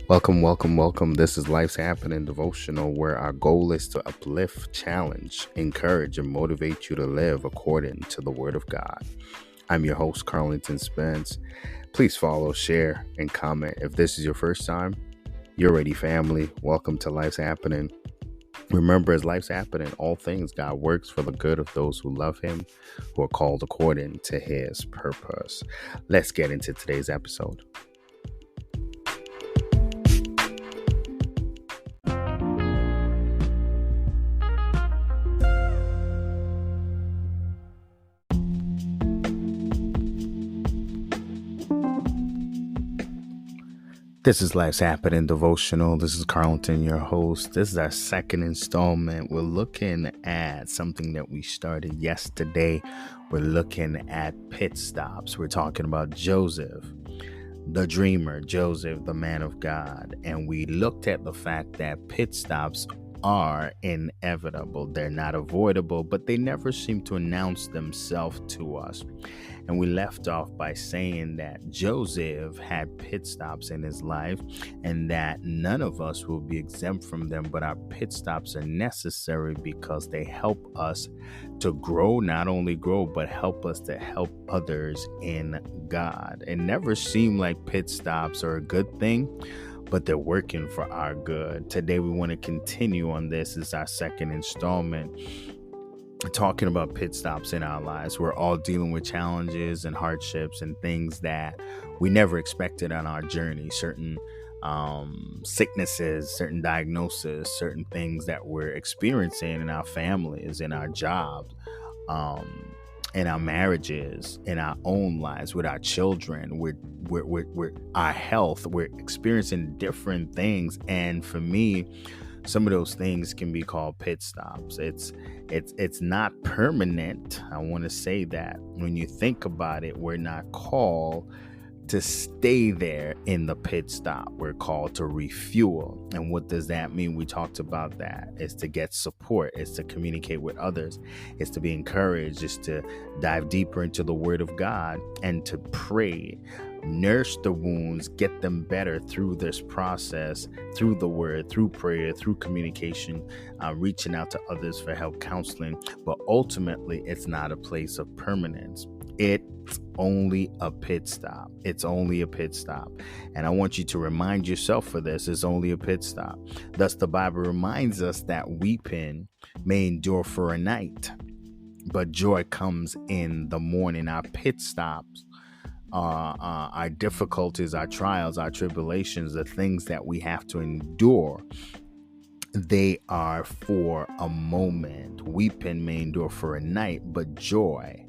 Welcome, welcome, welcome. This is Life's Happening Devotional, where our goal is to uplift, challenge, encourage, and motivate you to live according to the Word of God. I'm your host, Carlington Spence. Please follow, share, and comment. If this is your first time, you're already family. Welcome to Life's Happening. Remember, as life's happening, all things God works for the good of those who love Him, who are called according to His purpose. Let's get into today's episode. This is Life's Happening Devotional. This is Carlton, your host. This is our second installment. We're looking at something that we started yesterday. We're looking at pit stops. We're talking about Joseph, the dreamer, Joseph, the man of God. And we looked at the fact that pit stops are inevitable. They're not avoidable, but they never seem to announce themselves to us. And we left off by saying that Joseph had pit stops in his life and that none of us will be exempt from them, but our pit stops are necessary because they help us to grow, not only grow, but help us to help others in God. It never seemed like pit stops are a good thing, but they're working for our good. Today, we want to continue on this. It's our second installment, talking about pit stops in our lives. We're all dealing with challenges and hardships and things that we never expected on our journey. Certain sicknesses, certain diagnoses, certain things that we're experiencing in our families, in our jobs, in our marriages, in our own lives, with our children, we're our health. We're experiencing different things, and for me, some of those things can be called pit stops. It's not permanent. I want to say that when you think about it, we're not called to stay there in the pit stop. We're called to refuel. And what does that mean? We talked about that. It's to get support. It's to communicate with others. It's to be encouraged. It's to dive deeper into the Word of God and to pray. Nurse the wounds, get them better through this process, through the Word, through prayer, through communication, reaching out to others for help, counseling. But ultimately, it's not a place of permanence. It's only a pit stop. It's only a pit stop. And I want you to remind yourself for this. It's only a pit stop. Thus, the Bible reminds us that weeping may endure for a night, but joy comes in the morning. Our pit stops, our difficulties, our trials, our tribulations, the things that we have to endure, they are for a moment. Weeping may endure for a night, but joy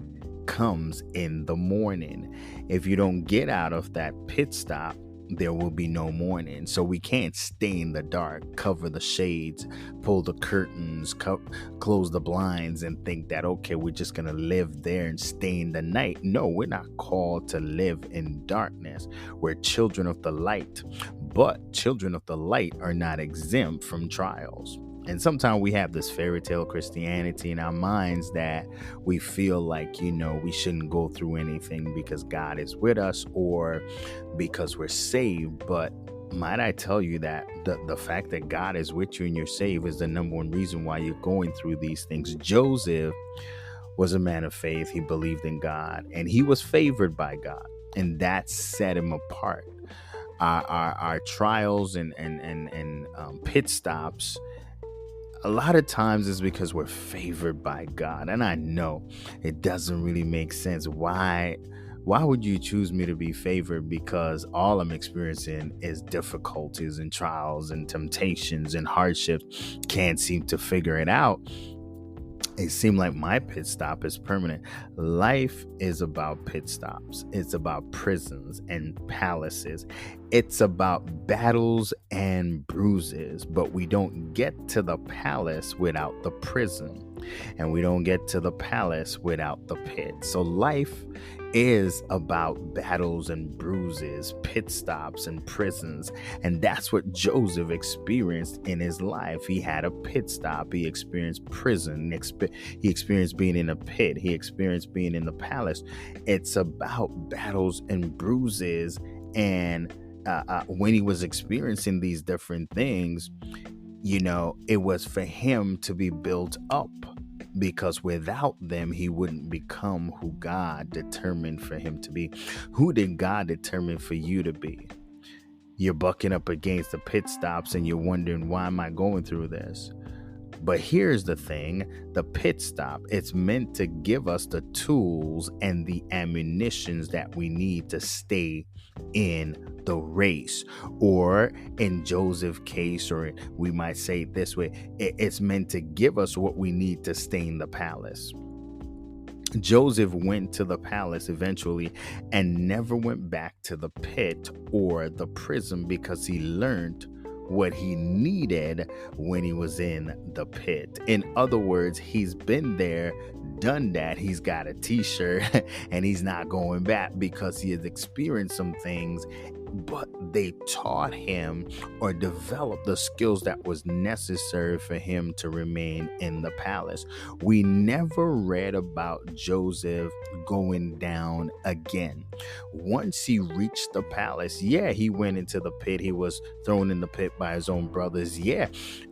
comes in the morning. If you don't get out of that pit stop, there will be no morning. So we can't stay in the dark, cover the shades, pull the curtains, close the blinds and think that, okay, we're just going to live there and stay in the night. No, we're not called to live in darkness. We're children of the light, but children of the light are not exempt from trials. And sometimes we have this fairy tale Christianity in our minds that we feel like, we shouldn't go through anything because God is with us or because we're saved. But might I tell you that the fact that God is with you and you're saved is the number one reason why you're going through these things. Joseph was a man of faith. He believed in God and he was favored by God, and that set him apart. Our trials and pit stops, a lot of times is because we're favored by God. And I know it doesn't really make sense. Why would you choose me to be favored? Because all I'm experiencing is difficulties and trials and temptations and hardships. Can't seem to figure it out. It seemed like my pit stop is permanent. Life is about pit stops. It's about prisons and palaces. It's about battles and bruises, but we don't get to the palace without the prison. And we don't get to the palace without the pit. So life is about battles and bruises, pit stops and prisons. And that's what Joseph experienced in his life. He had a pit stop. He experienced prison. He experienced being in a pit. He experienced being in the palace. It's about battles and bruises and when he was experiencing these different things, it was for him to be built up, because without them, he wouldn't become who God determined for him to be. Who did God determine for you to be? You're bucking up against the pit stops and you're wondering, why am I going through this? But here's the thing, the pit stop, it's meant to give us the tools and the ammunitions that we need to stay in the race. Or in Joseph's case, or we might say it this way, it's meant to give us what we need to stay in the palace. Joseph went to the palace eventually and never went back to the pit or the prison, because he learned what he needed when he was in the pit. In other words, he's been there, done that. He's got a t-shirt and he's not going back, because he has experienced some things, but they taught him or developed the skills that was necessary for him to remain in the palace. We never read about Joseph going down again. Once he reached the palace, he went into the pit. He was thrown in the pit by his own brothers.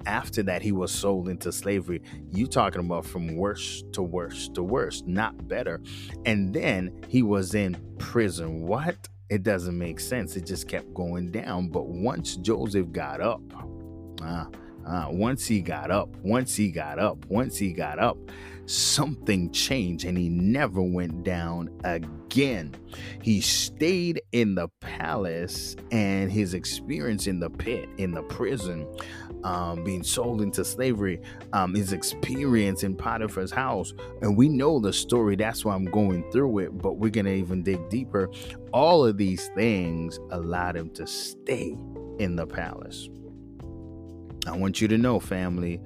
After that, he was sold into slavery. You talking about from worse to worse to worse, not better. And then he was in prison. What? It doesn't make sense. It just kept going down. But once Joseph got up, once he got up, something changed, and he never went down again. He stayed in the palace, and his experience in the pit, in the prison, being sold into slavery, his experience in Potiphar's house. And we know the story. That's why I'm going through it, but we're going to even dig deeper. All of these things allowed him to stay in the palace. I want you to know, family,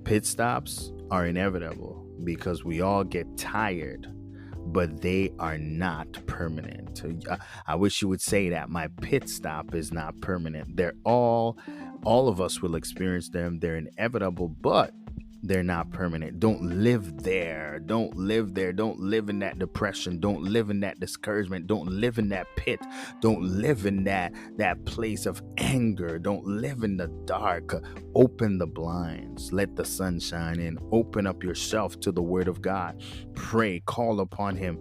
pit stops are inevitable, because we all get tired, but they are not permanent. I wish you would say that. My pit stop is not permanent. They're all of us will experience them. They're inevitable, but they're not permanent. Don't live there. Don't live there. Don't live in that depression. Don't live in that discouragement. Don't live in that pit. Don't live in that place of anger. Don't live in the dark. Open the blinds. Let the sun shine in. Open up yourself to the word of God. Pray. Call upon him.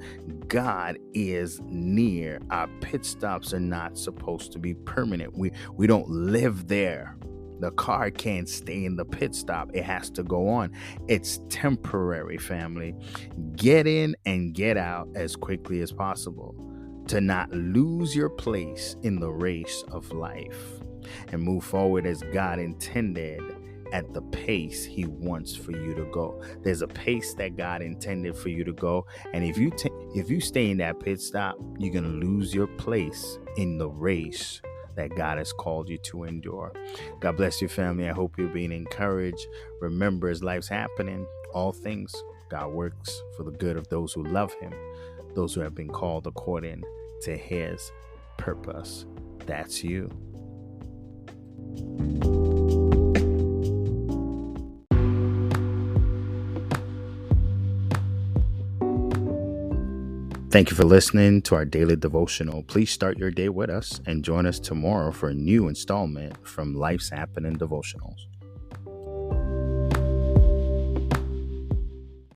God is near. Our pit stops are not supposed to be permanent. We don't live there. The car can't stay in the pit stop. It has to go on. It's temporary, family. Get in and get out as quickly as possible to not lose your place in the race of life, and move forward as God intended at the pace he wants for you to go. There's a pace that God intended for you to go. And if you stay in that pit stop, you're going to lose your place in the race that God has called you to endure. God bless you, family. I hope you're being encouraged. Remember, as life's happening, all things, God works for the good of those who love him, those who have been called according to his purpose. That's you. Thank you for listening to our daily devotional. Please start your day with us and join us tomorrow for a new installment from Life's Happening Devotionals.